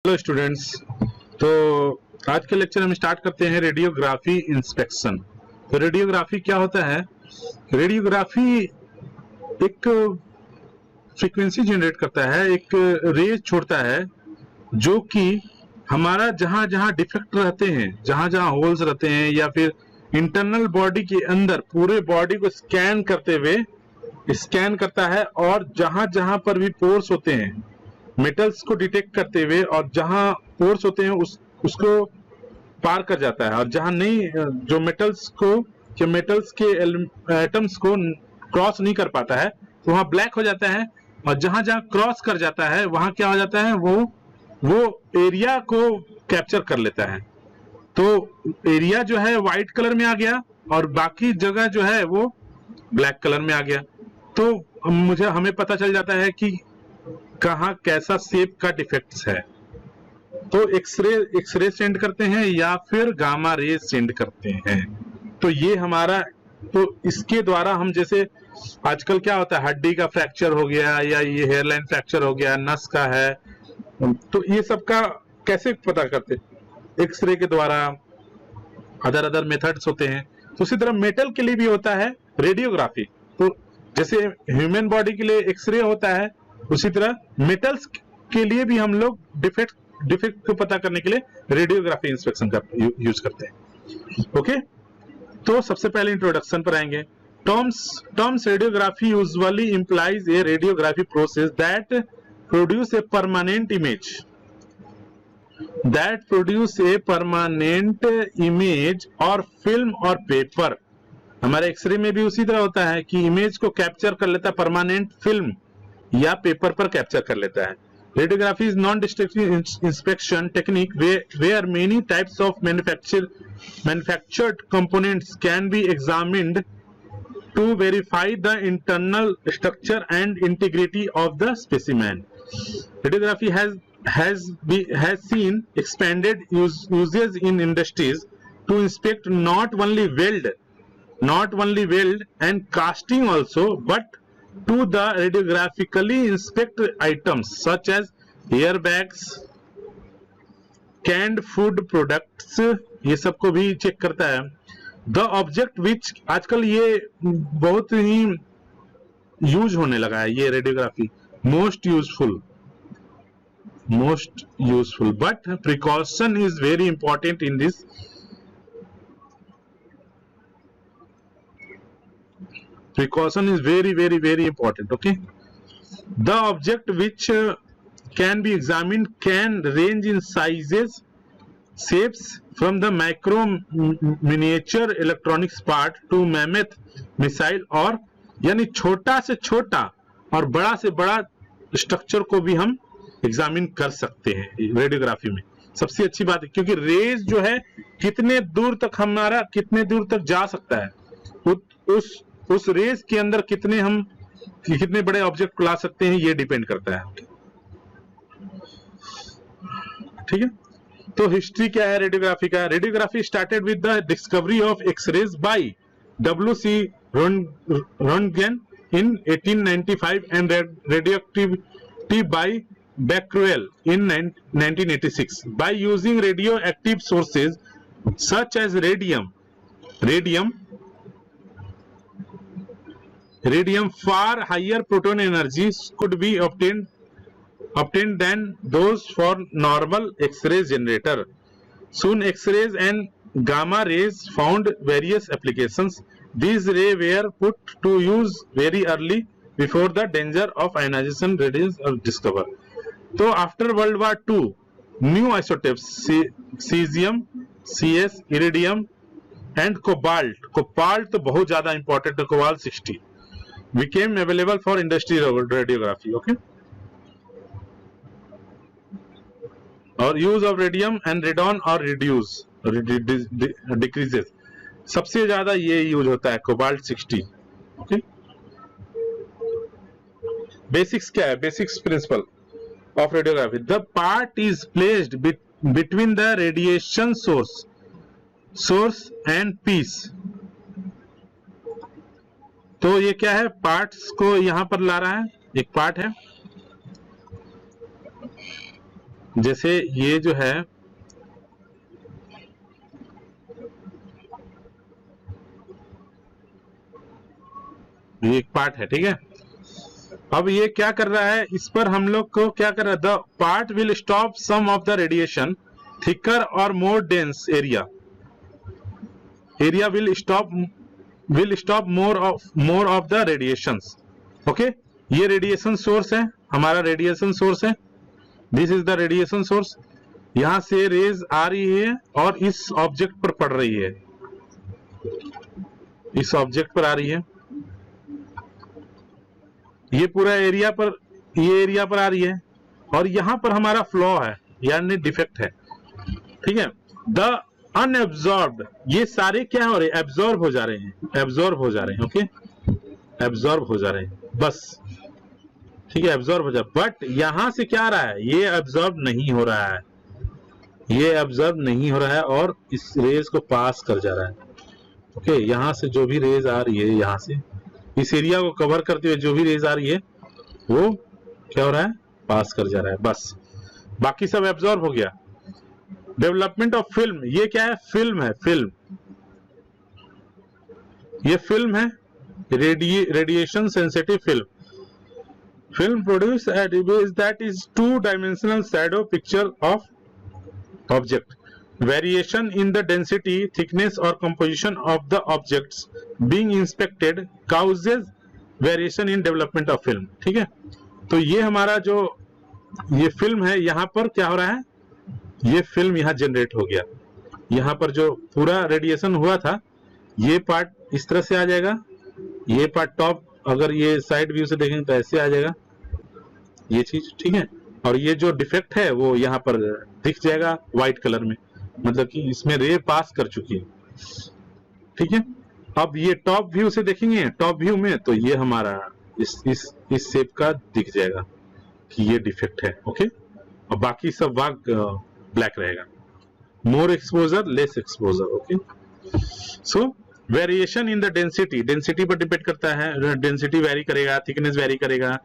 Hello students. तो आज के लेक्चर हम स्टार्ट करते हैं रेडियोग्राफी इंस्पेक्शन। तो रेडियोग्राफी क्या होता है? रेडियोग्राफी एक फ्रीक्वेंसी जनरेट करता है, एक रेज छोड़ता है जो कि हमारा जहां जहां डिफेक्ट रहते हैं, जहां जहां होल्स रहते हैं, या फिर इंटरनल बॉडी के अंदर पूरे बॉडी को स्कैन करते हुए स्कैन करता है, और जहां जहां पर भी पोर्स होते हैं मेटल्स को डिटेक्ट करते हुए, और जहां पोर्स होते हैं उसको पार कर जाता है, और जहां नहीं, जो मेटल्स के एटम्स को क्रॉस नहीं कर पाता है तो वहां ब्लैक हो जाता है, और जहां जहां क्रॉस कर जाता है वहां क्या हो जाता है, वो एरिया को कैप्चर कर लेता है। तो एरिया जो है व्हाइट कलर में आ गया और बाकी जगह जो है वो ब्लैक कलर में आ गया। तो हमें पता चल जाता है कि कहाँ कैसा शेप का डिफेक्ट्स है। तो एक्सरे सेंड करते हैं या फिर गामा रेज सेंड करते हैं। तो ये हमारा, तो इसके द्वारा हम, जैसे आजकल क्या होता है, हड्डी का फ्रैक्चर हो गया या ये हेयरलाइन फ्रैक्चर हो गया, नस का है, तो ये सब का कैसे पता करते? एक्सरे के द्वारा। अदर मेथड्स होते हैं। तो उसी तरह मेटल के लिए भी होता है रेडियोग्राफी। तो जैसे ह्यूमन बॉडी के लिए एक्सरे होता है, उसी तरह मेटल्स के लिए भी हम लोग डिफेक्ट को पता करने के लिए रेडियोग्राफी इंस्पेक्शन का यूज करते हैं। ओके, तो सबसे पहले इंट्रोडक्शन पर आएंगे। Terms radiography usually implies A radiography process that produce a permanent image और फिल्म और पेपर। हमारे एक्सरे में भी उसी तरह होता है कि इमेज को कैप्चर कर लेता है, परमानेंट फिल्म या पेपर पर कैप्चर कर लेता है। Radiography is non destructive inspection technique where many types of manufactured components can be examined to verify the internal structure and integrity of the specimen. Radiography has seen expanded uses in industries to inspect not only weld and casting also, but to the radiographically inspect items such as airbags, canned food products, ये सबको भी check करता है। The object which, आजकल ये बहुत ही use होने लगा है ये radiography, most useful, but precaution is very important in this. Precaution is very important. Okay, the object which can be examined can range in sizes, shapes from the micro miniature electronics part to mammoth missile, और यानी छोटा से छोटा और बड़ा से बड़ा structure को भी हम एग्जामिन कर सकते हैं रेडियोग्राफी में। सबसे अच्छी बात है क्योंकि रेज जो है कितने दूर तक जा सकता है, उस रेज के अंदर कितने बड़े ऑब्जेक्ट को ला सकते हैं, ये डिपेंड करता है। ठीक है, तो हिस्ट्री क्या है रेडियोग्राफी का? Radiography started with the discovery of x rays by W.C. Röntgen in 1895 and radioactivity by Becquerel in 1986. By using radioactive sources such as radium, far higher proton energies could be obtained than those for normal X-ray generator. Soon X-rays and gamma rays found various applications. These rays were put to use very early before the danger of ionization radiation were discovered. So after World War II, new isotopes cesium, Cs, iridium and cobalt तो बहुत ज्यादा important है, cobalt 60 became available for industry radiography. Okay, और use of radium and radon और decreases, सबसे ज्यादा ये use होता है कोबाल्ट 60। ओके, बेसिक्स क्या है? Basics principle of radiography. The part is placed between the radiation source and piece. तो ये क्या है? पार्ट्स को यहां पर ला रहा है, एक पार्ट है, जैसे ये जो है ये एक पार्ट है, ठीक है। अब ये क्या कर रहा है, इस पर हम लोग को क्या कर रहा है, the part will stop some of the radiation thicker और more dense area will stop more of the radiations. Okay, ये रेडिएशन सोर्स है, हमारा रेडिएशन सोर्स है, this is the radiation source. यहां से रेज आ रही है और इस ऑब्जेक्ट पर पड़ रही है, इस ऑब्जेक्ट पर आ रही है, ये पूरा एरिया पर, ये एरिया पर आ रही है, और यहां पर हमारा फ्लॉ है यानी डिफेक्ट है, ठीक है। द अनएब्जॉर्ब्ड, ये सारे क्या हो रहे हैं, एब्जॉर्ब हो जा रहे हैं, एब्जॉर्ब हो जा रहे हैं, ओके, एब्जॉर्ब हो जा रहे हैं, बस, ठीक है, एब्जॉर्ब हो जा। बट यहां से क्या आ रहा है, ये एब्जॉर्ब नहीं हो रहा है, ये एब्जॉर्ब नहीं हो रहा है और इस रेज को पास कर जा रहा है, ओके। यहां से जो भी रेज आ रही है, यहां से इस एरिया को कवर करते हुए जो भी रेज आ रही है वो क्या हो रहा है, पास कर जा रहा है, बस, बाकी सब एब्जॉर्ब हो गया। डेवलपमेंट ऑफ फिल्म, ये क्या है, फिल्म है, फिल्म, ये फिल्म है, radiation sensitive film. Film produce at image that is 2-dimensional shadow picture of object. Variation in the density, thickness or composition of the objects being inspected causes variation in development of film, ठीक है। तो ये हमारा जो ये film है, यहाँ पर क्या हो रहा है, ये फिल्म यहाँ जनरेट हो गया, यहाँ पर जो पूरा रेडिएशन हुआ था ये पार्ट इस तरह से आ जाएगा, ये पार्ट टॉप, अगर ये साइड व्यू से देखेंगे तो ऐसे आ जाएगा ये चीज, ठीक है। और ये जो डिफेक्ट है वो यहाँ पर दिख जाएगा व्हाइट कलर में, मतलब कि इसमें रे पास कर चुकी है, ठीक है। अब ये टॉप व्यू से देखेंगे, टॉप व्यू में तो ये हमारा इस शेप का दिख जाएगा कि ये डिफेक्ट है, ओके। और बाकी सब भाग ब्लैक रहेगा, more exposure less exposure, okay. So variation in the density, density पर डिपेंड करता है, डेंसिटी वेरी करेगा, थिकनेस वेरी करेगा,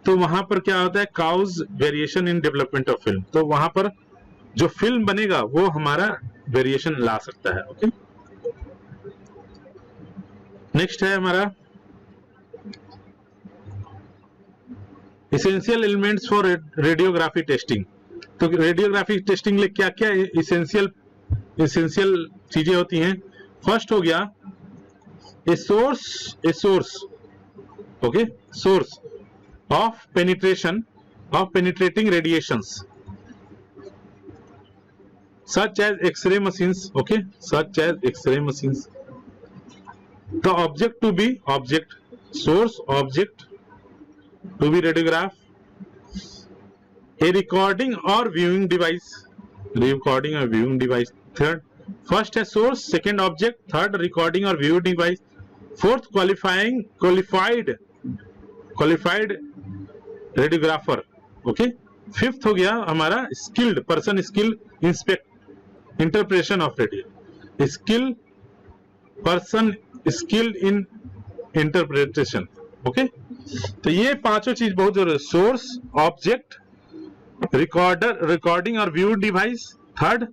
तो वहां पर क्या होता है, cause variation in development of film, तो वहां पर जो फिल्म बनेगा वो हमारा वेरिएशन ला सकता है, ओके। नेक्स्ट है हमारा essential elements for radiography testing. तो रेडियोग्राफी टेस्टिंग लिए क्या क्या इसेंशियल चीजें होती हैं। फर्स्ट हो गया a source, okay, source of penetrating radiations such as X-ray machines, okay, such as X-ray machines. The object to be source object to be radiograph, a recording or viewing device, third, first है source, second object, third recording or viewing device, fourth qualified radiographer, okay, fifth हो गया हमारा skilled person, interpretation of radio, person skilled in interpretation, okay। तो ये पांचों चीज बहुत जरूरी है, सोर्स, ऑब्जेक्ट, रिकॉर्डिंग और व्यू डिवाइस, थर्ड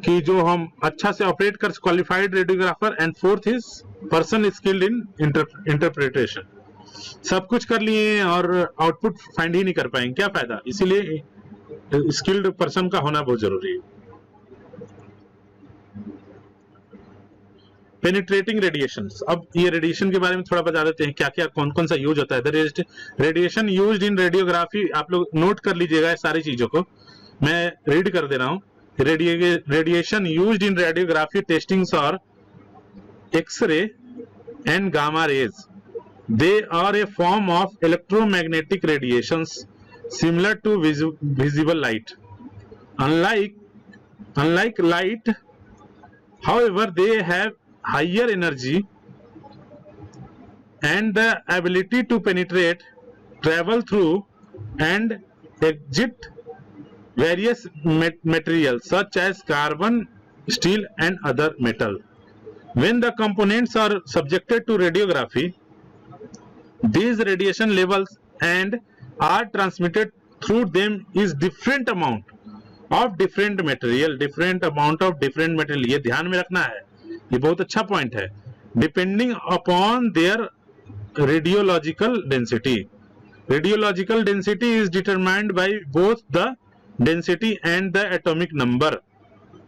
कि जो हम अच्छा से ऑपरेट कर, qualified radiographer, and fourth is person skilled in interpretation. सब कुछ कर लिए और आउटपुट फाइंड ही नहीं कर पाएंगे, क्या फायदा, इसीलिए स्किल्ड पर्सन का होना बहुत जरूरी है। पेनिट्रेटिंग रेडिएशंस, अब ये रेडिएशन के बारे में थोड़ा बता देते हैं, क्या क्या कौन कौन सा यूज होता है। रेडिएशन यूज्ड इन रेडियोग्राफी, आप लोग नोट कर लीजिएगा सारी चीजों को, मैं रीड कर दे रहा हूं। Radiation used in radiography testings और X ray and gamma rays, they are a form of electromagnetic radiations similar to visible light. Unlike light, however, they have higher energy and the ability to penetrate, travel through, and exit various materials such as carbon, steel, and other metal. When the components are subjected to radiography, these radiation levels and are transmitted through them is different amount of different material, different amount of different material, ये ध्यान में रखना है, ये बहुत अच्छा point है। Depending upon their radiological density, radiological density is determined by both the density and the atomic number,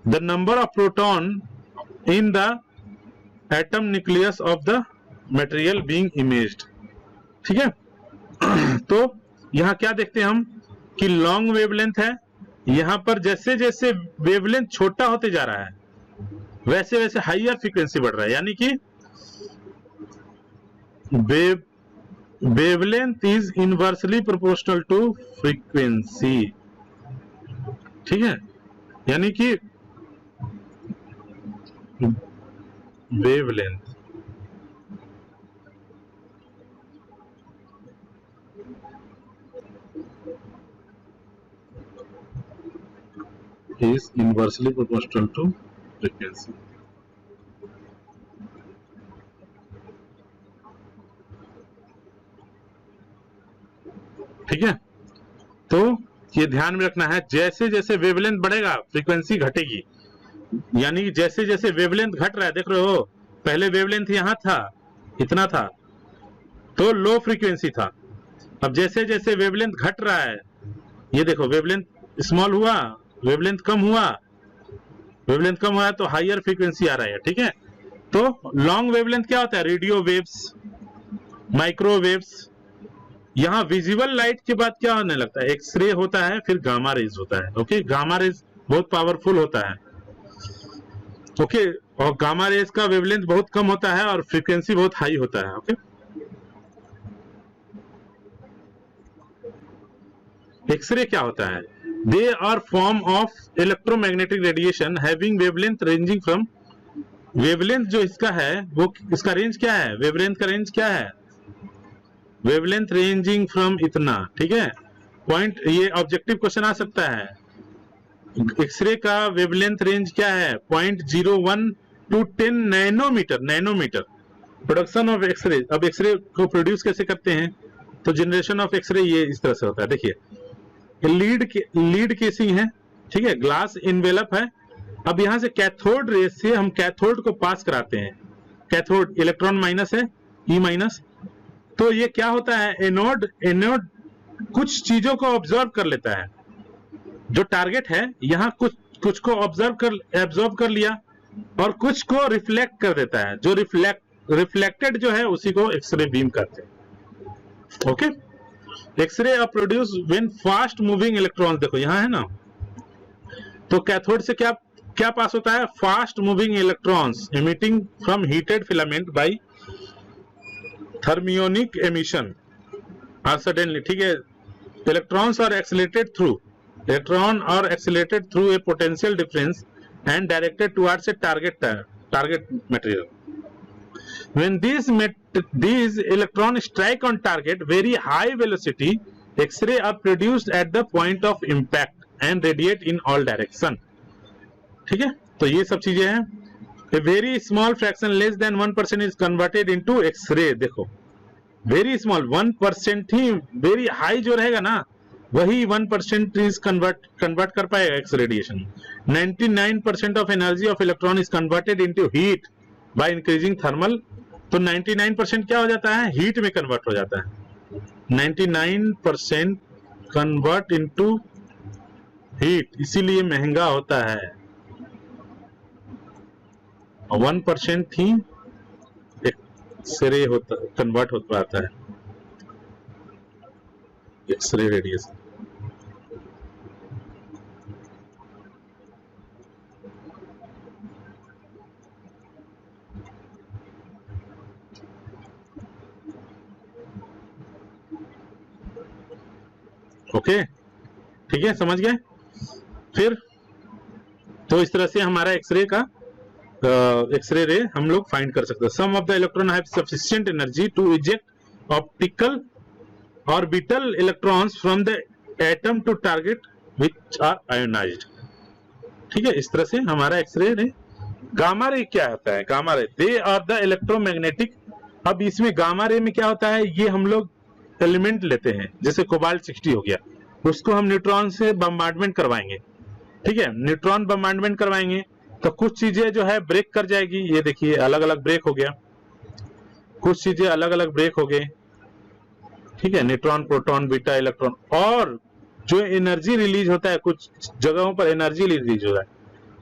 the number of proton in the atom nucleus of the material being imaged. ठीक है, तो यहां क्या देखते हैं हम कि लॉन्ग वेवलेंथ है, यहां पर जैसे जैसे वेवलेंथ छोटा होते जा रहा है वैसे वैसे हायर फ्रीक्वेंसी बढ़ रहा है, यानी कि wavelength is inversely proportional to frequency. ठीक है, यानी कि wavelength is inversely proportional to frequency। ठीक है, तो ये ध्यान में रखना है, जैसे जैसे वेवलेंथ बढ़ेगा फ्रीक्वेंसी घटेगी, यानी कि जैसे जैसे वेवलेंथ घट रहा है, देख रहे हो पहले वेवलेंथ यहां था, इतना था तो लो फ्रीक्वेंसी था, अब जैसे जैसे वेवलेंथ घट रहा है, ये देखो वेवलेंथ स्मॉल हुआ, वेवलेंथ कम हुआ, वेवलेंथ कम हुआ तो हायर फ्रीक्वेंसी आ रहा है। ठीक है, तो लॉन्ग वेवलेंथ क्या होता है, रेडियो वेव्स, माइक्रोवेव्स। यहां विजिबल लाइट के बाद क्या होने लगता है, एक्सरे होता है, फिर गामा रेज होता है। ओके, गामा रेज बहुत पावरफुल होता है। ओके, और गामा रेज का वेवलेंथ बहुत कम होता है और फ्रीक्वेंसी बहुत हाई होता है। ओके, एक्सरे क्या होता है, they are form of electromagnetic radiation having wavelength ranging from, wavelength जो इसका है वो इसका रेंज क्या है, वेवलेंथ का रेंज क्या है, वेवलेंथ रेंजिंग फ्रॉम इतना। ठीक है, पॉइंट, ये ऑब्जेक्टिव क्वेश्चन आ सकता है, एक्सरे का वेवलेंथ रेंज क्या है, 0.01 to 10 nanometer, nanometer. Production of x ray, अब एक्सरे को प्रोड्यूस कैसे करते हैं, तो जनरेशन ऑफ एक्सरे ये इस तरह से होता है। देखिए लीड केसिंग है, ठीक है, ग्लास इनवेलप है, अब यहां से कैथोड रे से हम कैथोड को पास कराते हैं, कैथोड इलेक्ट्रॉन माइनस है, ई माइनस, तो ये क्या होता है, एनोड, एनोड कुछ चीजों को ऑब्जर्व कर लेता है, जो टारगेट है यहां कुछ को एब्जॉर्ब कर लिया और कुछ को रिफ्लेक्ट कर देता है, जो रिफ्लेक्टेड जो है उसी को एक्सरे बीम कहते हैं। Okay, x ray are produce when fast moving electrons, देखो यहां है ना, तो कैथोड से क्या पास होता है, fast moving electrons emitting from heated filament by thermionic emission are suddenly. ठीक है, electrons are accelerated through, electron are accelerated through a potential difference and directed towards a target material. When these electrons strike on target very high velocity, X-ray are produced at the point of impact and radiate in all direction. ठीक है, तो ये सब चीजें हैं। A very small fraction less than 1% is converted into X-ray। देखो very small 1% ही, very high जो रहेगा ना वही 1% इज कन्वर्ट कर पाएगा x radiation. 99% of energy of electron is converted into heat by increasing thermal, तो 99% क्या हो जाता है, हीट में कन्वर्ट हो जाता है। 99% कन्वर्ट इनटू हीट, इसीलिए महंगा होता है। 1% ही एक्सरे होता, कन्वर्ट हो पाता है, एक्सरे रेडिएशन। ओके, ठीक है, समझ गए। फिर तो इस तरह से हमारा एक्सरे का एक्सरे रे हम लोग फाइंड कर सकते हैं। Some of the electron have sufficient energy to eject optical orbital electrons from the atom to target which are ionized. ठीक है, इस तरह से हमारा एक्सरे रे। गामा रे क्या होता है, gamma ray they are the electromagnetic. अब इसमें गामा रे में क्या होता है, ये हम लोग एलिमेंट लेते हैं, जैसे कोबाल्ट 60 हो गया, उसको हम न्यूट्रॉन से बम्बार्डमेंट करवाएंगे ठीक है, न्यूट्रॉन बम्बार्डमेंट करवाएंगे तो कुछ चीजें जो है ब्रेक कर जाएगी। ये देखिए अलग अलग ब्रेक हो गया, कुछ चीजें अलग अलग ब्रेक हो गए, ठीक है, न्यूट्रॉन, प्रोटॉन, बीटा, इलेक्ट्रॉन। और जो एनर्जी रिलीज होता है, कुछ जगहों पर एनर्जी रिलीज होता है,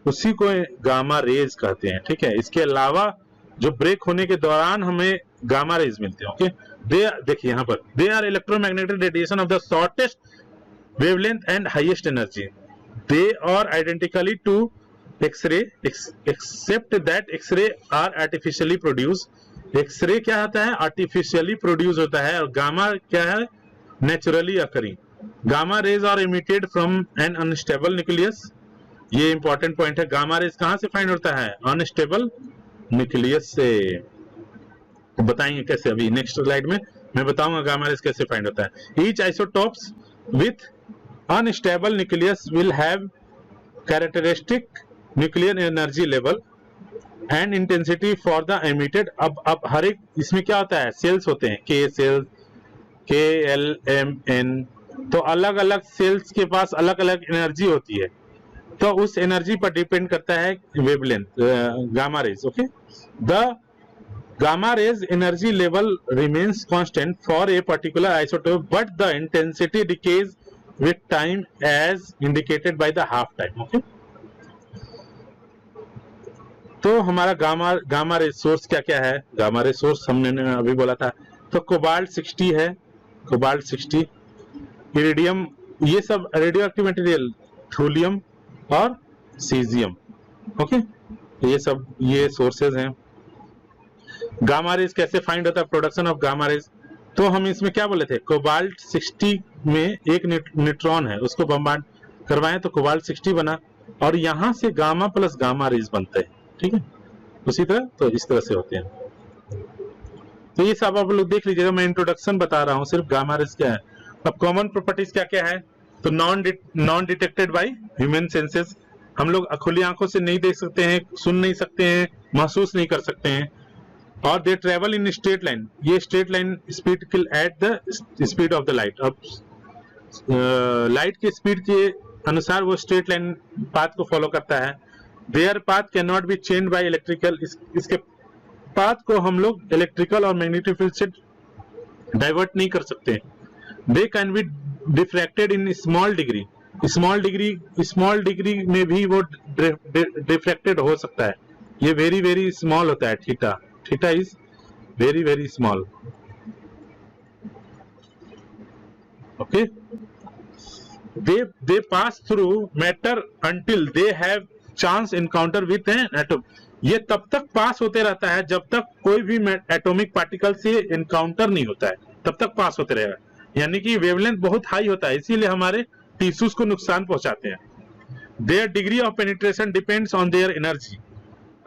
उसी को गामा रेज कहते हैं। ठीक है, इसके अलावा जो ब्रेक होने के दौरान हमें गामा रेज मिलते हैं। ओके, दे देखिए यहाँ पर, they are electromagnetic radiation of the shortest wavelength and highest energy, they are identically to x ray except that x ray are artificially produce. X ray क्या होता है, आर्टिफिशियली प्रोड्यूस होता है, और गामा क्या है, naturally occurring. Gamma rays are emitted from an unstable nucleus. ये important point है, गामा रेज कहां से फाइंड होता है, अनस्टेबल न्यूक्लियस से। तो बताएंगे कैसे, अभी नेक्स्ट स्लाइड में मैं बताऊंगा गामा रेज कैसे फाइंड होता है। Each isotopes with unstable nucleus will have characteristic nuclear energy level and intensity for the emitted. अब हर एक इसमें क्या होता है, सेल्स होते हैं, के सेल्स, के एल एम एन, तो अलग अलग सेल्स के पास अलग अलग एनर्जी होती है, तो उस एनर्जी पर डिपेंड करता है wavelength gamma rays. Okay, the gamma rays energy level remains constant for a particular isotope but the intensity decays with time as indicated by the half time. Okay, तो हमारा gamma rays source क्या क्या है, gamma raise source हमने अभी बोला था, तो कोबाल्ट 60 है, कोबाल्ट 60, इरिडियम, ये सब रेडियो एक्टिव मटेरियल, थोलियम और सीजियम। ओके, ये सब ये सोर्सेज हैं। गामा रेज कैसे फाइंड होता है, प्रोडक्शन ऑफ गामा रेज, तो हम इसमें क्या बोले थे, कोबाल्ट 60 में एक न्यूट्रॉन है, उसको बम्बार्ड करवाएं तो कोबाल्ट 60 बना, और यहां से गामा प्लस गामा रेज बनते हैं। ठीक है, उसी तरह तो इस तरह से होते हैं। तो ये सब आप लोग देख लीजिएगा, मैं इंट्रोडक्शन बता रहा हूँ, सिर्फ गामा रेज क्या है। अब कॉमन प्रॉपर्टीज क्या क्या है, तो non detected by human senses, हम लोग खुली आंखों से नहीं देख सकते हैं, सुन नहीं सकते हैं, महसूस नहीं कर सकते हैं। और they travel in straight line, ये straight line speed at the speed of the light. अब लाइट की स्पीड के अनुसार वो स्ट्रेट लाइन पाथ को फॉलो करता है। Their path can not be change by electrical, इसके पाथ को हम लोग इलेक्ट्रिकल और मैग्नेटिक फील्ड से डाइवर्ट नहीं कर सकते। They can be diffracted in small degree, small degree में भी वो डिफ्रैक्टेड हो सकता है। ये वेरी वेरी स्मॉल होता है, theta is very very small. Okay, they pass through matter until they have chance encounter with an atom। ये तब तक पास होते रहता है जब तक कोई भी एटॉमिक पार्टिकल से एनकाउंटर नहीं होता है, तब तक पास होते रहेगा। यानी कि वेवलेंथ बहुत हाई होता है, इसीलिए हमारे टिश्यूज को नुकसान पहुंचाते हैं। There degree of penetration depends on their energy.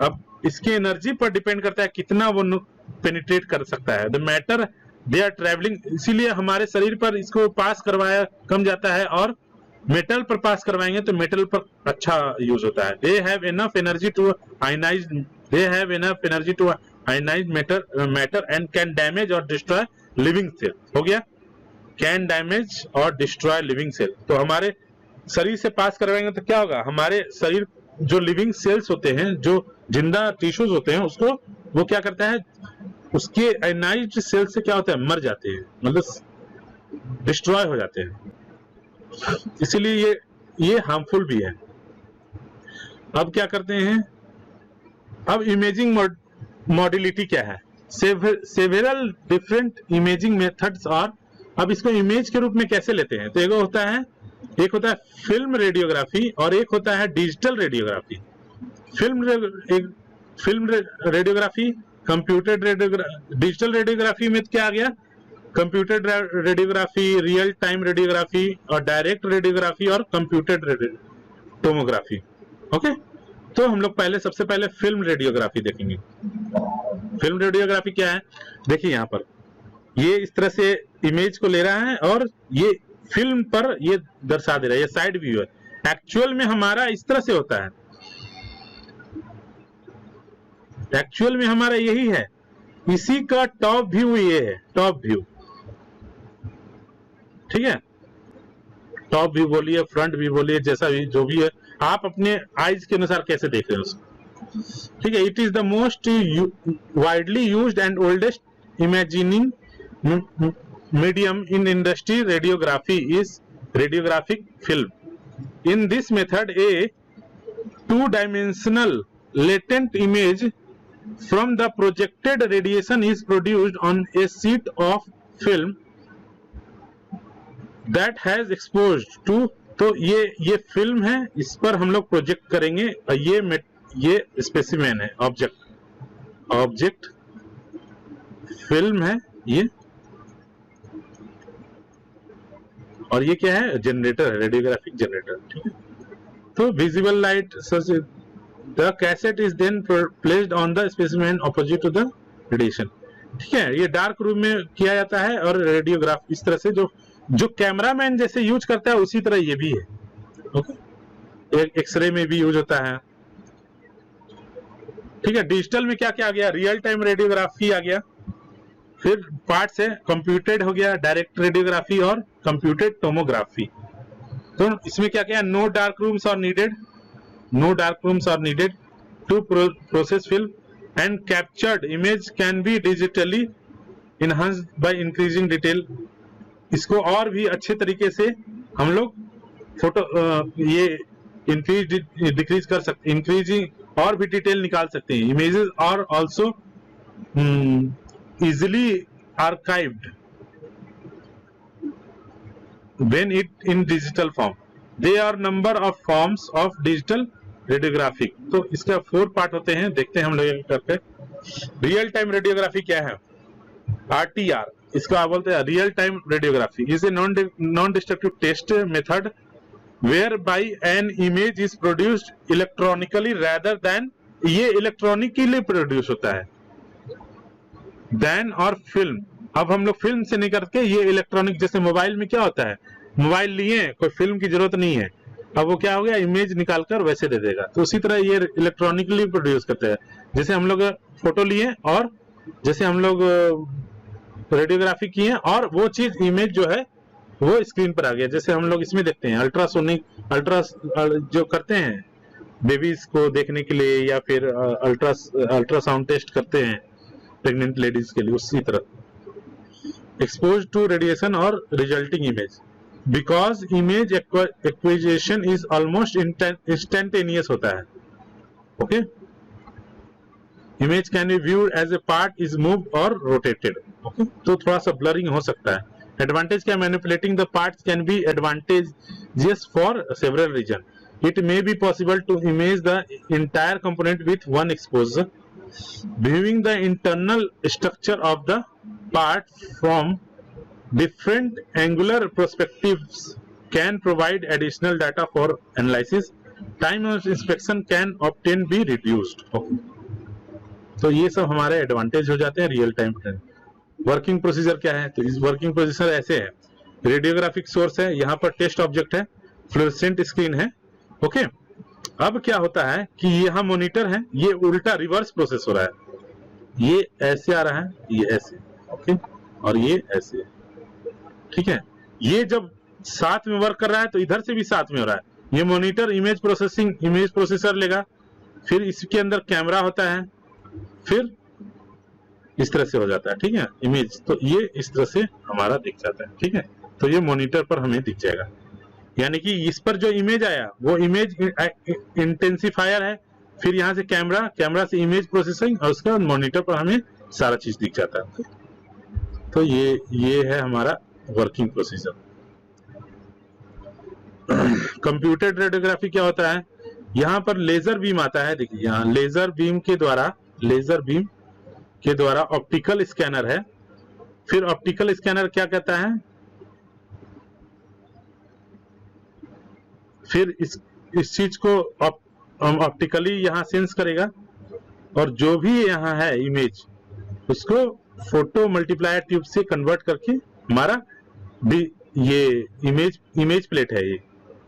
अब इसकी एनर्जी पर डिपेंड करता है कितना वो पेनिट्रेट कर सकता है। The matter they are travelling, इसीलिए हमारे शरीर पर इसको पास करवाया कम जाता है, और मेटल पर पास करवाएंगे तो मेटल पर अच्छा यूज होता है। They have enough energy to ionize, matter and can damage और डिस्ट्रॉय लिविंग सेल। हो गया, कैन डैमेज और डिस्ट्रॉय लिविंग सेल। तो हमारे शरीर से पास करवाएंगे तो क्या होगा, हमारे शरीर जो लिविंग सेल्स होते हैं, जो जिंदा टिश्यूज होते हैं, उसको वो क्या करता है, उसके आयनाइज्ड सेल से क्या होता है, मर जाते हैं, मतलब डिस्ट्रॉय हो जाते हैं। इसीलिए ये हार्मफुल भी है। अब क्या करते हैं, अब इमेजिंग मॉडलिटी क्या है, सेवेरल डिफरेंट इमेजिंग मेथड्स। और अब इसको इमेज के रूप में कैसे लेते हैं, तो एक होता है फिल्म रेडियोग्राफी और एक होता है digital radiography. Film radiography, computer radiography, digital radiography में क्या आ गया, computer radiography, real time radiography और डायरेक्ट रेडियोग्राफी और कंप्यूटर टोमोग्राफी। ओके, तो हम लोग सबसे पहले फिल्म रेडियोग्राफी देखेंगे। फिल्म रेडियोग्राफी क्या है, देखिए यहाँ पर ये इस तरह से इमेज को ले रहा है और ये फिल्म पर ये दर्शा दे रहा है, ये साइड व्यू है। एक्चुअल में हमारा इस तरह से होता है, एक्चुअल में हमारा यही है, इसी का टॉप व्यू ये है, टॉप व्यू। ठीक है, टॉप व्यू बोलिए, फ्रंट व्यू बोलिए, जैसा भी जो भी है, आप अपने आइज के अनुसार कैसे देख रहे हो उसको, ठीक है। It is the most widely used and oldest imagining medium in industry radiography is radiographic film. In this method, a two-dimensional latent image from the projected radiation is produced on a sheet of film that has exposed to, तो ये film है, इस पर हम लोग project करेंगे, ये specimen है, ऑब्जेक्ट फिल्म है ये, और ये क्या है, जनरेटर है, रेडियोग्राफिक जनरेटर, ठीक है। तो visible light such the cassette is then placed on the specimen opposite to the radiation, ठीक है। ये डार्क रूम में किया जाता है, और रेडियोग्राफ इस तरह से जो कैमरामैन जैसे यूज करता है उसी तरह ये भी है, ओके। एक्सरे में भी यूज होता है, ठीक है। डिजिटल में क्या क्या आ गया, रियल टाइम रेडियोग्राफी आ गया, फिर पार्ट से कंप्यूटेड हो गया, डायरेक्ट रेडियोग्राफी और कंप्यूटेड टोमोग्राफी। तो इसमें क्या क्या, no dark rooms are needed to process film and captured image can be digitally enhanced by increasing detail. इसको और भी अच्छे तरीके से हम लोग फोटो ये इंक्रीज डिक्रीज कर सकते, इंक्रीजिंग और भी डिटेल निकाल सकते हैं। Images are also easily archived when it in digital form. There are number of forms of digital radiography. तो इसका 4 पार्ट होते हैं, देखते हैं हम लोग करके। रियल टाइम रेडियोग्राफी क्या है, RTR, इसको आप बोलते हैं real time radiography, is a non destructive test method whereby an image is produced electronically rather than, ये इलेक्ट्रॉनिकली प्रोड्यूस होता है, देन और फिल्म। अब हम लोग फिल्म से नहीं करके ये इलेक्ट्रॉनिक, जैसे मोबाइल में क्या होता है, मोबाइल लिए कोई फिल्म की जरूरत नहीं है, अब वो क्या हो गया, इमेज निकालकर वैसे दे देगा। तो उसी तरह ये इलेक्ट्रॉनिकली प्रोड्यूस करते हैं, जैसे हम लोग फोटो लिए और जैसे हम लोग रेडियोग्राफी किए और वो चीज इमेज जो है वो स्क्रीन पर आ गया। जैसे हम लोग इसमें देखते हैं अल्ट्रा जो करते हैं बेबीज को देखने के लिए, या फिर अल्ट्रासाउंड टेस्ट करते हैं प्रेग्नेंट लेडीज के लिए, उसी तरह एक्सपोज टू रेडिएशन और resulting image, because image acquisition is almost instantaneous होता है, okay. Image can be viewed as a part is moved और रोटेटेड, ओके। तो थोड़ा सा ब्लरिंग हो सकता है। एडवांटेज क्या, manipulating the parts can be advantages for several reason. It may be possible to image the entire component with one exposure. Viewing the internal structure of the part from different angular perspectives can provide additional data for analysis. Time of inspection can often be reduced. Okay. तो ये सब हमारे advantage हो जाते हैं real time. Working procedure क्या है, तो इस वर्किंग प्रोसीजर ऐसे है, रेडियोग्राफिक सोर्स है, यहाँ पर टेस्ट ऑब्जेक्ट है, फ्लोरेसेंट स्क्रीन है, ओके। अब क्या होता है कि यहाँ मॉनिटर है, ये उल्टा रिवर्स प्रोसेस हो रहा है, ये ऐसे आ रहा है, ये ऐसे, ओके, और ये ऐसे, ठीक है। ये जब साथ में वर्क कर रहा है तो इधर से भी साथ में हो रहा है। ये मॉनिटर इमेज प्रोसेसर लेगा, फिर इसके अंदर कैमरा होता है, फिर इस तरह से हो जाता है, ठीक है, इमेज। तो ये इस तरह से हमारा दिख जाता है, ठीक है। तो ये मॉनिटर पर हमें दिख जाएगा, यानी कि इस पर जो इमेज आया वो इमेज इंटेंसिफायर है, फिर यहाँ से कैमरा से इमेज प्रोसेसिंग, और उसके बाद मॉनिटर पर हमें सारा चीज दिख जाता है। तो ये है हमारा वर्किंग प्रोसीजर। कंप्यूटेड रेडियोग्राफी क्या होता है, यहाँ पर लेजर बीम आता है, देखिए यहाँ लेजर बीम के द्वारा ऑप्टिकल स्कैनर है। फिर ऑप्टिकल स्कैनर क्या कहता है, फिर इस चीज को ऑप्टिकली यहाँ सेंस करेगा, और जो भी यहाँ है इमेज उसको फोटो मल्टीप्लायर ट्यूब से कन्वर्ट करके हमारा ये इमेज प्लेट है, ये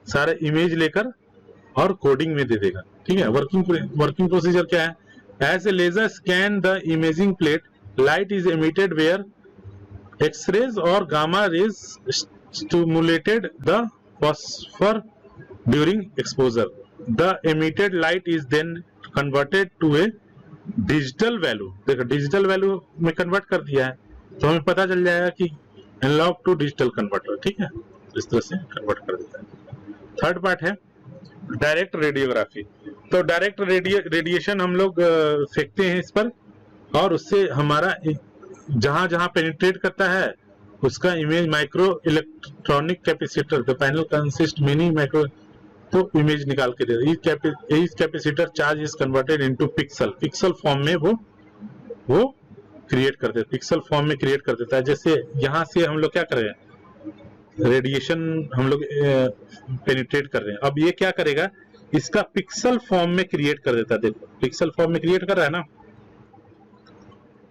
सारा इमेज लेकर और कोडिंग में दे देगा, ठीक है। वर्किंग प्रोसीजर क्या है, as a laser scan the imaging plate, light is emitted where X rays और gamma rays stimulated the phosphor during exposure. The emitted light is then converted to a digital value. देखो digital value में convert कर दिया है तो हमें पता चल जाएगा कि एनालॉग टू डिजिटल कन्वर्टर, ठीक है, इस तरह से कन्वर्ट कर देता है। थर्ड पार्ट है डायरेक्ट रेडियोग्राफी। तो डायरेक्ट रेडिएशन हम लोग फेंकते हैं इस पर और उससे हमारा जहां जहां पेनिट्रेट करता है उसका image micro electronic capacitor, the panel consist many micro, तो इमेज निकाल के दे। Each capacitor charge is converted into pixel, pixel form में वो क्रिएट कर देता है, पिक्सल फॉर्म में क्रिएट कर देता है। जैसे यहाँ से हम लोग क्या कर रहे हैं, रेडिएशन हम लोग पेनिट्रेट कर रहे हैं, अब ये क्या करेगा, इसका पिक्सल फॉर्म में क्रिएट कर देता है। देखो पिक्सल फॉर्म में क्रिएट कर रहा है ना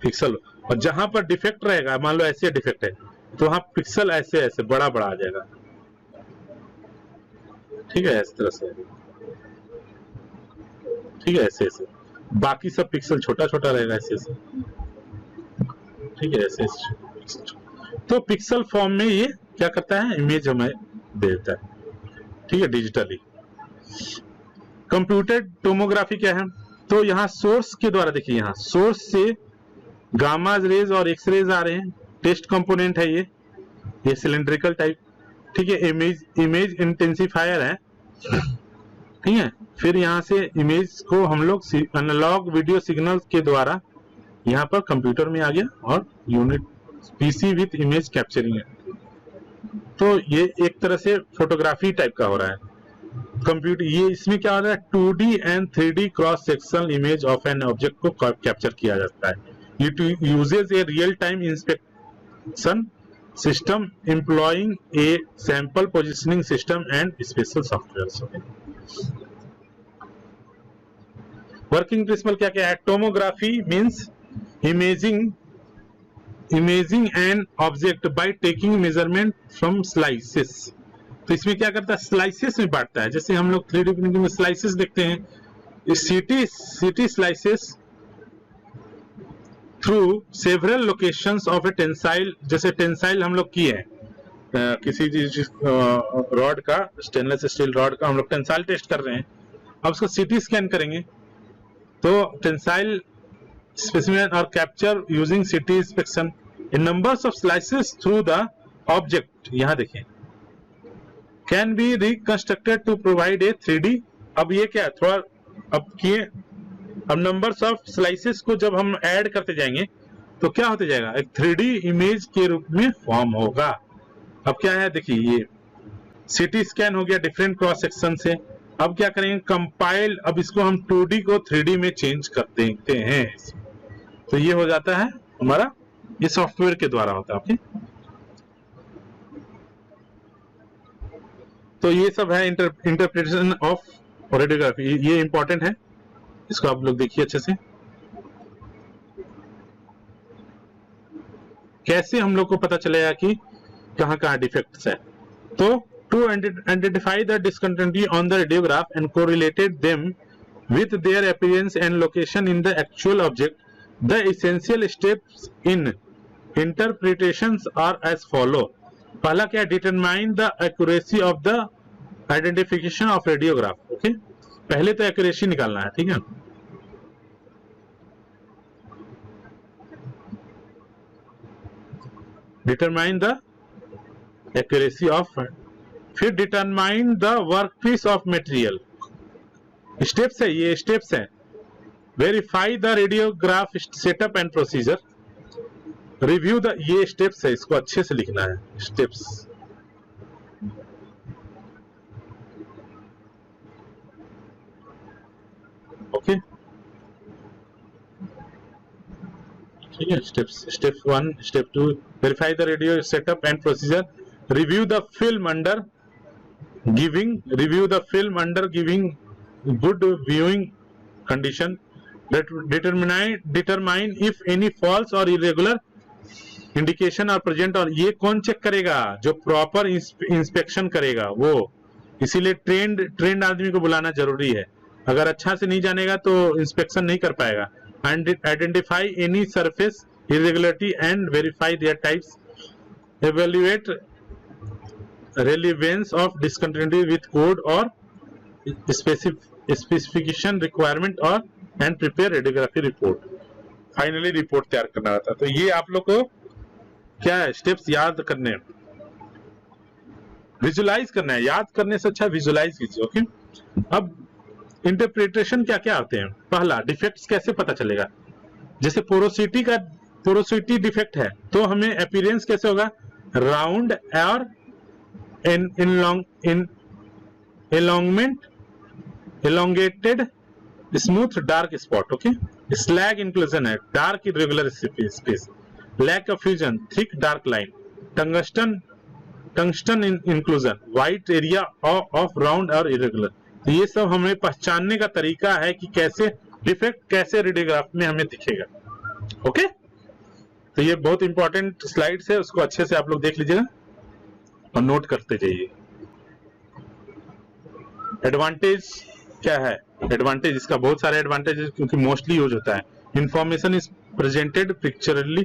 पिक्सल, और जहां पर डिफेक्ट रहेगा, मान लो ऐसे डिफेक्ट है तो वहां पिक्सल ऐसे ऐसे बड़ा बड़ा आ जाएगा, ठीक है, इस तरह से, ठीक है, ऐसे ऐसे, बाकी सब पिक्सल छोटा छोटा रहेगा ऐसे ऐसे, ठीक है, ऐसे ऐसे। तो पिक्सल फॉर्म में ये क्या करता है, इमेज हमें दे देता है, ठीक है, डिजिटली। कंप्यूटर टोमोग्राफी क्या है, तो यहाँ सोर्स के द्वारा, देखिए यहाँ सोर्स से गामा रेज और एक्स रेज आ रहे हैं, टेस्ट कंपोनेंट है ये सिलेंड्रिकल टाइप, ठीक है, इमेज इंटेंसिफायर है, ठीक है। फिर यहाँ से इमेज को हम लोग एनालॉग वीडियो सिग्नल के द्वारा यहाँ पर कंप्यूटर में आ गया और unit PC with image capturing है। तो ये एक तरह से फोटोग्राफी टाइप का हो रहा है कंप्यूटर। ये इसमें क्या हो रहा है, 2D and 3D cross sectional image of an object को कैप्चर किया जाता है। It uses a real-time inspection system employing a sample positioning system and special software. Working principle क्या क्या है, tomography means imaging an object by taking measurement from slices. तो इसमें क्या करता है, स्लाइसेस में बांटता है। जैसे हम लोग 3D प्रिंटिंग में स्लाइसेस देखते हैं, city slices through several locations of A tensile, जैसे टेंसाइल हम लोग किए हैं किसी चीज रॉड का, स्टेनलेस स्टील रॉड का हम लोग टेंसाइल टेस्ट कर रहे हैं, अब उसको सीटी स्कैन करेंगे तो टेंसाइल स्पेसिमेन और capture using CT inspection in numbers of slices through the object, यहाँ देखें, can be reconstructed to provide a 3D। अब ये क्या थोड़ा अब किए, अब नंबर्स ऑफ स्लाइसेस को जब हम ऐड करते जाएंगे तो क्या होते जाएगा, एक 3D इमेज के रूप में फॉर्म होगा। अब क्या है, देखिए ये सीटी स्कैन हो गया डिफरेंट क्रॉस सेक्शन से। अब क्या करेंगे, कंपाइल, अब इसको हम 2D को 3D में चेंज कर देते हैं, तो ये हो जाता है हमारा, ये सॉफ्टवेयर के द्वारा होता है। ओके, तो ये सब है इंटरप्रिटेशन ऑफ रेडियोग्राफी, ये इंपॉर्टेंट है, इसको आप लोग देखिए अच्छे से। कैसे हम लोग को पता चलेगा कि कहाँ कहाँ डिफेक्ट्स है, तो to identify the discontinuity on the radiograph and correlated them with their appearance and location in the actual object, the essential steps in interpretations are as follow. पहला क्या, determine the accuracy of the identification of radiograph. Okay, पहले तो accuracy निकालना है, ठीक है, determine the accuracy of, फिर determine the workpiece of material, steps है, ये स्टेप्स है। Verify the radiograph setup and procedure, review the, ये स्टेप्स है, इसको अच्छे से लिखना है, स्टेप्स। ओके, ठीक है, steps, step 1, step 2, verify the radio setup and procedure, review the film under giving good viewing condition, determine if any false और इरेगुलर इंडिकेशन और प्रेजेंट। और ये कौन चेक करेगा, जो प्रॉपर इंस्पेक्शन करेगा वो, इसीलिए ट्रेंड आदमी को बुलाना जरूरी है, अगर अच्छा से नहीं जानेगा तो इंस्पेक्शन नहीं कर पाएगा। Identify any surface irregularity and verify there types, evaluate relevance of discontinuity with code or specification requirement और and prepare radiography report. Finally report तैयार करना रहता है। तो ये आप लोग को क्या है, स्टेप्स याद करने हैं, विजुलाइज करना है। याद करने से अच्छा विजुलाइज कीजिए। ओके, अब इंटरप्रिटेशन क्या क्या आते हैं। पहला, डिफेक्ट्स कैसे पता चलेगा। जैसे पोरोसिटी डिफेक्ट है तो हमें अपीयरेंस कैसे होगा, राउंड और elongated smooth dark spot. Okay, slag inclusion है, dark irregular space, lack of fusion, thick dark line, tungsten inclusion, white area of round और इरेगुलर। तो ये सब हमें पहचानने का तरीका है कि कैसे डिफेक्ट कैसे रेडियोग्राफ में हमें दिखेगा। ओके, तो ये बहुत इंपॉर्टेंट स्लाइड्स है, उसको अच्छे से आप लोग देख लीजिएगा और नोट करते जाइए। एडवांटेज क्या है, एडवांटेज इसका बहुत सारे एडवांटेज है क्योंकि मोस्टली यूज होता है। Information is presented pictorially,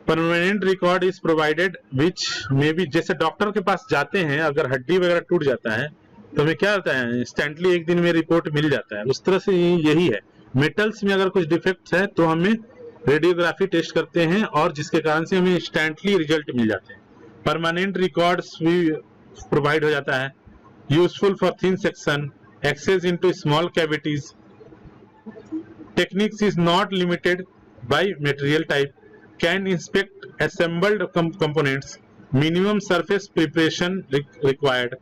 permanent record is provided which may be, जैसे डॉक्टर के पास जाते हैं अगर हड्डी वगैरह टूट जाता है तो हमें क्या होता है, इंस्टेंटली एक दिन में रिपोर्ट मिल जाता है। उस तरह से यही है, मेटल्स में अगर कुछ डिफेक्ट्स है तो हमें रेडियोग्राफी टेस्ट करते हैं और जिसके कारण से हमें इंस्टेंटली रिजल्ट मिल जाते हैं। परमानेंट रिकॉर्ड्स भी प्रोवाइड हो जाता है। Useful for thin section, access into small cavities, techniques is not limited by material type, can inspect assembled components, minimum surface preparation required,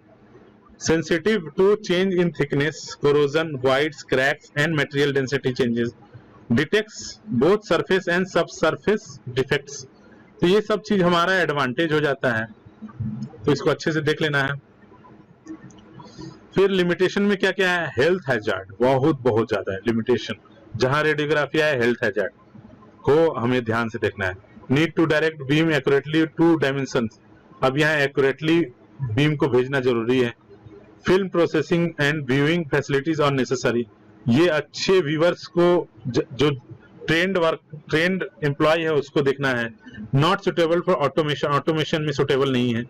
sensitive to change in thickness, corrosion, voids, cracks and material density changes, detects both surface and subsurface defects। तो ये सब चीज हमारा advantage हो जाता है, तो इसको अच्छे से देख लेना है। फिर लिमिटेशन में क्या क्या है, हेल्थ हैजार्ड बहुत ज्यादा है लिमिटेशन। जहां रेडियोग्राफी है हेल्थ हैजार्ड को हमें ध्यान से देखना है। Need to direct beam accurately to dimensions, अब यहाँ एक्यूरेटली बीम को भेजना जरूरी है। Film processing and viewing facilities are necessary, ये अच्छे व्यूअर्स को जो ट्रेंड एम्प्लॉय है उसको देखना है। Not suitable for automation, automation में सुटेबल नहीं है।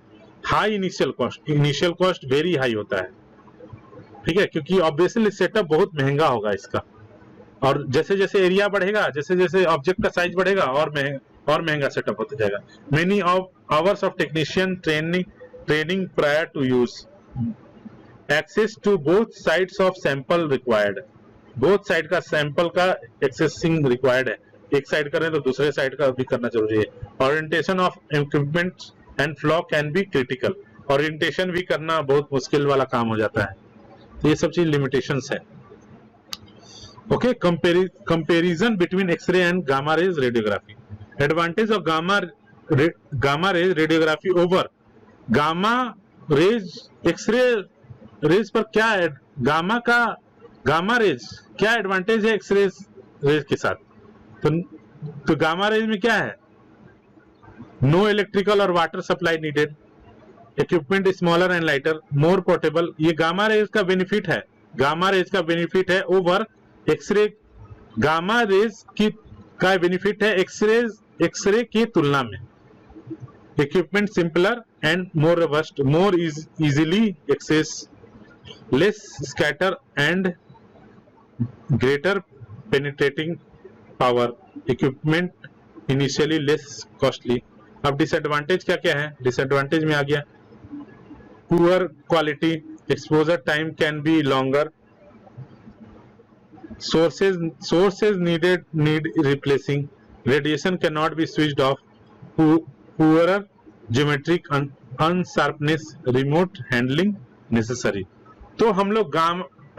High initial cost very high होता है, ठीक है, क्योंकि ऑब्वियसली सेटअप बहुत महंगा होगा इसका, और जैसे जैसे एरिया बढ़ेगा, जैसे जैसे ऑब्जेक्ट का साइज बढ़ेगा और महंगा सेटअप होता जाएगा। Many hours of technician training prior to use, access to both sides of sample required, both side का सैंपल का एक्सेसिंग रिक्वायर्ड है, एक साइड करें तो दूसरे साइड का भी करना जरूरी है। Orientation of equipment and flow can be critical, orientation भी करना बहुत मुश्किल वाला काम हो जाता है। तो ये सब चीज लिमिटेशंस है। Okay, comparison between x-ray and gamma rays radiography, advantage of gamma rays radiography over gamma rays x-ray rays पर क्या है, गामा रेज क्या एडवांटेज है एक्सरे रेज के साथ। तो गामा रेज में क्या है, नो इलेक्ट्रिकल और water supply needed, equipment smaller and lighter, more portable. ये गामा रेज का बेनिफिट है, गामा रेज का बेनिफिट है ओवर एक्सरे। गामा रेज की का बेनिफिट है एक्सरे की तुलना में। Equipment simpler and more robust, more easily access, less scatter and greater penetrating power, equipment initially less costly. अब डिसएडवांटेज क्या क्या है, डिसएडवांटेज में आ गया poor quality, exposure time can be longer, sources need replacing, radiation cannot be switched off, poorer geometric unsharpness, remote handling necessary। तो हम लोग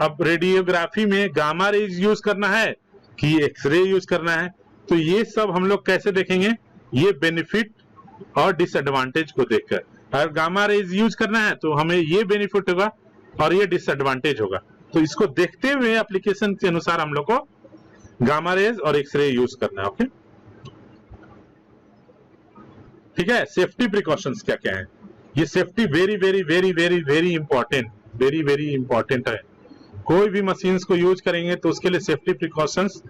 अब रेडियोग्राफी में गामा रेज यूज करना है कि एक्सरे यूज करना है, तो ये सब हम लोग कैसे देखेंगे, ये बेनिफिट और डिसएडवांटेज को देखकर। अगर गामा रेज यूज करना है तो हमें ये बेनिफिट होगा और ये डिसएडवांटेज होगा, तो इसको देखते हुए एप्लीकेशन के अनुसार हम लोग को गामा रेज और एक्सरे यूज करना है। ओके, ठीक है। सेफ्टी प्रिकॉशंस क्या क्या है, ये safety very very very very very important, very very important है। कोई भी मशीन्स को यूज करेंगे तो उसके लिए सेफ्टी प्रिकॉशंस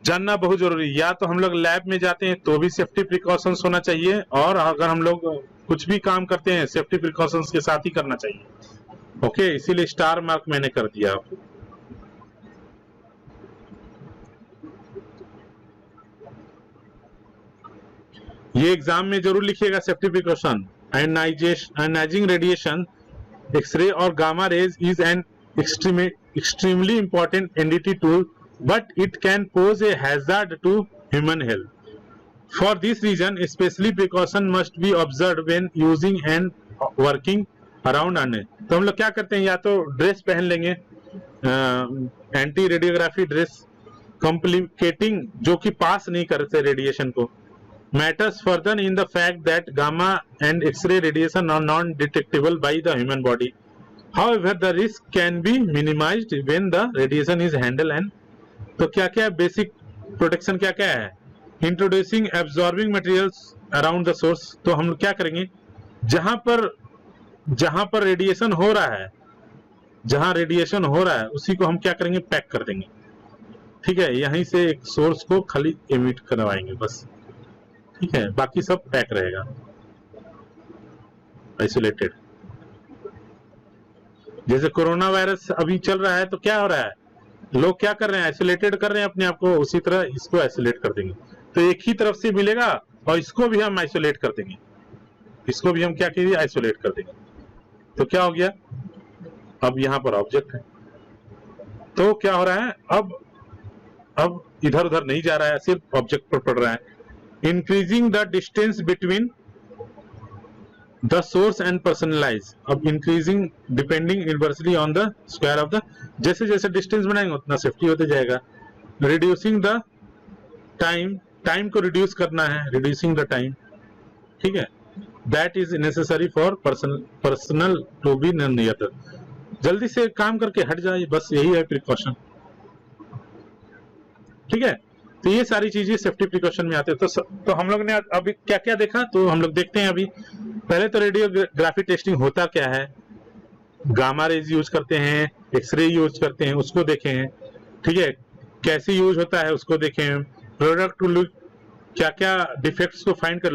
जानना बहुत जरूरी है। या तो हम लोग लैब में जाते हैं तो भी सेफ्टी प्रिकॉशंस होना चाहिए, और अगर हम लोग कुछ भी काम करते हैं सेफ्टी प्रिकॉशंस के साथ ही करना चाहिए। ओके, इसीलिए स्टार मार्क मैंने कर दिया। ये एग्जाम में जरूर लिखिएगा safety precaution. Ionizing radiation, X ray और gamma rays is an extremely important NDT tool, but it can pose a hazard to human health. For this reason, especially precaution must be observed when using and working around an। तो हम लोग क्या करते हैं, या तो dress पहन लेंगे एंटी रेडियोग्राफी ड्रेस, कॉम्प्लिकेटिंग जो कि पास नहीं करते रेडिएशन को। Matters further in the fact that gamma and X-ray radiation are non-detectable by the human body. However, the risk can be minimized when the radiation is handled and तो क्या क्या basic protection क्या क्या है? Introducing absorbing materials around the source। तो हम लोग क्या करेंगे, जहां पर रेडिएशन हो रहा है, जहां रेडिएशन हो रहा है उसी को हम क्या करेंगे, पैक कर देंगे। ठीक है, यहीं से एक सोर्स को खाली एमिट करवाएंगे बस। ठीक है, बाकी सब पैक रहेगा, आइसोलेटेड। जैसे कोरोना वायरस अभी चल रहा है तो क्या हो रहा है, लोग क्या कर रहे हैं, आइसोलेटेड कर रहे हैं अपने आप को, उसी तरह इसको आइसोलेट कर देंगे। तो एक ही तरफ से मिलेगा और इसको भी हम आइसोलेट कर देंगे, इसको भी हम क्या कीजिए, आइसोलेट कर देंगे। तो क्या हो गया, अब यहां पर ऑब्जेक्ट है, तो क्या हो रहा है, अब इधर उधर नहीं जा रहा है, सिर्फ ऑब्जेक्ट पर पड़ रहा है। Increasing the distance between the source and personalize. अब increasing depending inversely on the square of the, जैसे जैसे डिस्टेंस बढ़ाएंगे उतना सेफ्टी होते जाएगा। रिड्यूसिंग द टाइम को रिड्यूस करना है, रिड्यूसिंग द टाइम। ठीक है, that is necessary for personal to be near. जल्दी से काम करके हट जाए, बस यही है प्रिकॉशन। ठीक है, तो ये सारी चीजें सेफ्टी प्रिकॉशन में आते हैं। तो हम लोग ने अभी क्या क्या देखा, तो हम लोग देखते हैं अभी। पहले तो रेडियोग्राफी टेस्टिंग होता क्या है, गामा रेज यूज करते हैं, एक्सरे यूज करते हैं, उसको देखे हैं। ठीक है, कैसे यूज होता है उसको देखे हैं। प्रोडक्ट टू लुक, क्या क्या डिफेक्ट्स को फाइंड कर,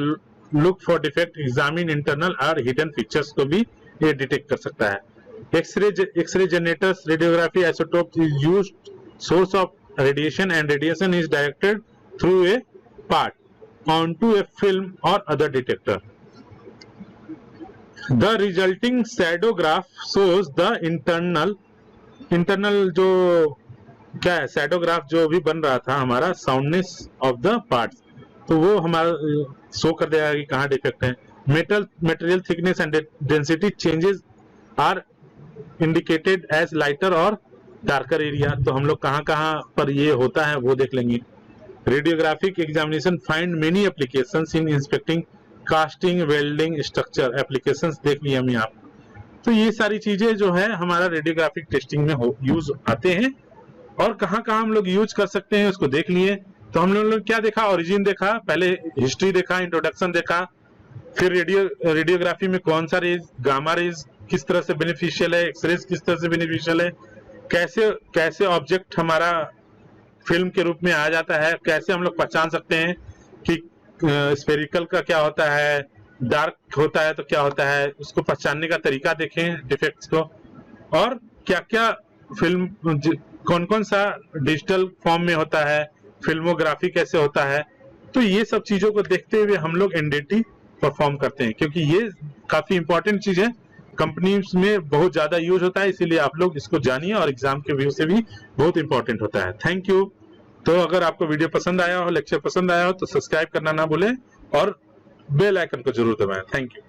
look for defect, examine internal और हिडन फीचर्स को भी ये डिटेक्ट कर सकता है। X-ray generators, radiography isotope is used source of radiation and radiation is directed through a part onto a film or other detector. The resulting shadowgraph shows the internal जो क्या है, shadowgraph जो भी बन रहा था हमारा, soundness of the parts, तो वो हमारा शो कर देगा कि कहाँ डिफेक्ट है। Material thickness and density changes are indicated as lighter और डार्कर एरिया। तो हम लोग कहाँ कहाँ पर ये होता है वो देख लेंगे। Radiographic examination find many applications in inspecting casting, welding, structure applications देख लिया हमने आप। तो ये सारी चीजें जो है हमारा रेडियोग्राफिक टेस्टिंग में यूज आते हैं, और कहाँ कहाँ हम लोग यूज कर सकते हैं उसको देख लिए। तो हम लोग क्या देखा, ओरिजिन देखा, पहले हिस्ट्री देखा, इंट्रोडक्शन देखा, फिर रेडियोग्राफी में कौन सा रेज, गामा रेज किस तरह से बेनिफिशियल है, एक्सरेज किस तरह से बेनिफिशियल है, कैसे ऑब्जेक्ट हमारा फिल्म के रूप में आ जाता है, कैसे हम लोग पहचान सकते हैं कि स्फेरिकल का क्या होता है, डार्क होता है तो क्या होता है, उसको पहचानने का तरीका देखें डिफेक्ट्स को, और क्या क्या फिल्म कौन कौन सा डिजिटल फॉर्म में होता है, फिल्मोग्राफी कैसे होता है। तो ये सब चीजों को देखते हुए हम लोग एनडीटी परफॉर्म करते हैं, क्योंकि ये काफी इंपॉर्टेंट चीज है, कंपनीज में बहुत ज्यादा यूज होता है, इसीलिए आप लोग इसको जानिए और एग्जाम के व्यू से भी बहुत इंपॉर्टेंट होता है। Thank you. तो अगर आपको वीडियो पसंद आया हो, लेक्चर पसंद आया हो, तो सब्सक्राइब करना ना भूलें और बेल आइकन को जरूर दबाएं। Thank you.